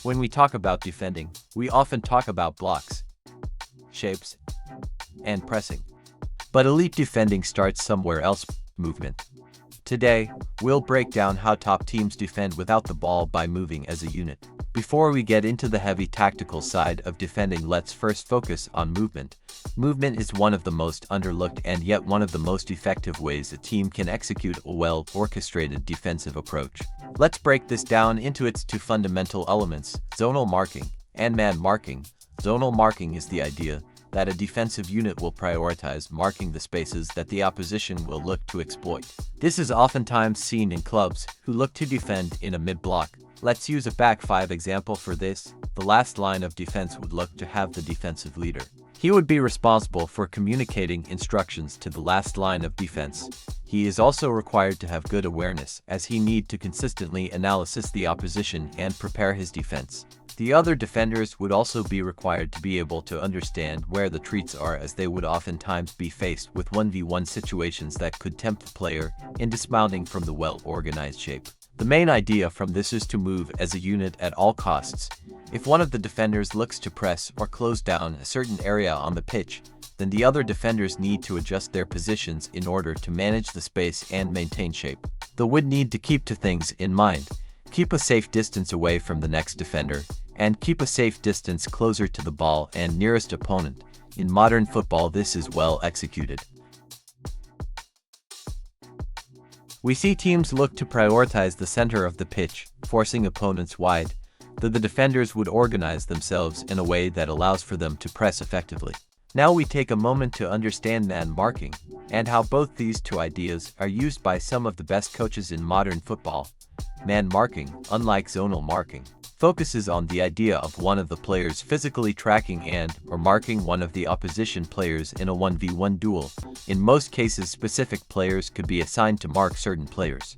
When we talk about defending, we often talk about blocks, shapes, and pressing. But elite defending starts somewhere else: movement. Today, we'll break down how top teams defend without the ball by moving as a unit. Before we get into the heavy tactical side of defending, let's first focus on movement. Movement is one of the most underlooked and yet one of the most effective ways a team can execute a well-orchestrated defensive approach. Let's break this down into its two fundamental elements: zonal marking and man marking. Zonal marking is the idea that a defensive unit will prioritize marking the spaces that the opposition will look to exploit. This is oftentimes seen in clubs who look to defend in a mid-block. Let's use a back five example for this. The last line of defense would look to have the defensive leader. He would be responsible for communicating instructions to the last line of defense. He is also required to have good awareness, as he need to consistently analyze the opposition and prepare his defense. The other defenders would also be required to be able to understand where the threats are, as they would oftentimes be faced with 1v1 situations that could tempt the player in dismounting from the well-organized shape. The main idea from this is to move as a unit at all costs. If one of the defenders looks to press or close down a certain area on the pitch, then the other defenders need to adjust their positions in order to manage the space and maintain shape. They would need to keep two things in mind: keep a safe distance away from the next defender, and keep a safe distance closer to the ball and nearest opponent. In modern football, this is well executed. We see teams look to prioritize the center of the pitch, forcing opponents wide, though the defenders would organize themselves in a way that allows for them to press effectively. Now we take a moment to understand man marking, and how both these two ideas are used by some of the best coaches in modern football. Man marking, unlike zonal marking, focuses on the idea of one of the players physically tracking and/or marking one of the opposition players in a 1v1 duel. In most cases, specific players could be assigned to mark certain players.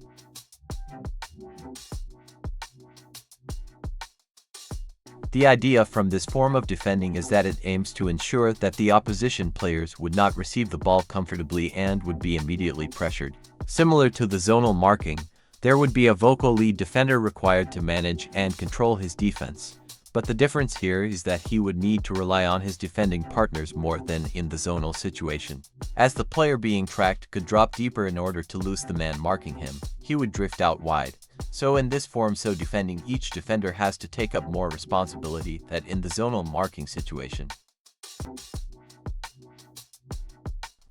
The idea from this form of defending is that it aims to ensure that the opposition players would not receive the ball comfortably and would be immediately pressured. Similar to the zonal marking, there would be a vocal lead defender required to manage and control his defense. But the difference here is that he would need to rely on his defending partners more than in the zonal situation. As the player being tracked could drop deeper in order to lose the man marking him, he would drift out wide. So in this form, defending, each defender has to take up more responsibility than in the zonal marking situation.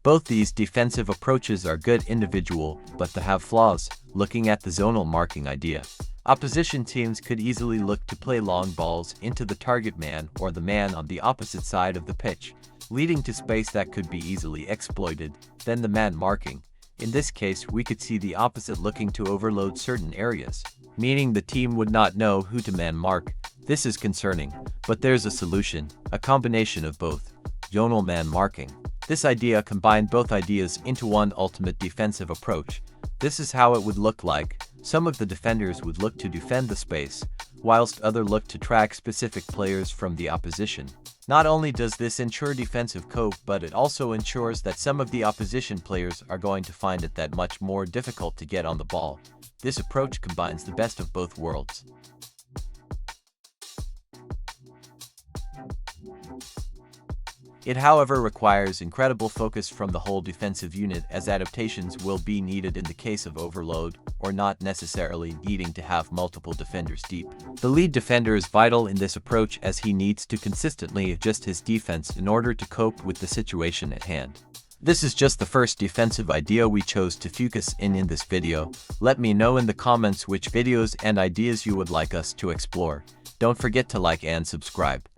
Both these defensive approaches are good individual, but they have flaws. Looking at the zonal marking idea, opposition teams could easily look to play long balls into the target man or the man on the opposite side of the pitch, leading to space that could be easily exploited. Then the man marking. In this case, we could see the opposite looking to overload certain areas, meaning the team would not know who to man mark. This is concerning, but there's a solution: a combination of both. Zonal man marking. This idea combined both ideas into one ultimate defensive approach. This is how it would look like. Some of the defenders would look to defend the space, whilst others look to track specific players from the opposition. Not only does this ensure defensive cope, but it also ensures that some of the opposition players are going to find it that much more difficult to get on the ball. This approach combines the best of both worlds. It, however, requires incredible focus from the whole defensive unit, as adaptations will be needed in the case of overload, or not necessarily needing to have multiple defenders deep. The lead defender is vital in this approach, as he needs to consistently adjust his defense in order to cope with the situation at hand. This is just the first defensive idea we chose to focus in this video. Let me know in the comments which videos and ideas you would like us to explore. Don't forget to like and subscribe.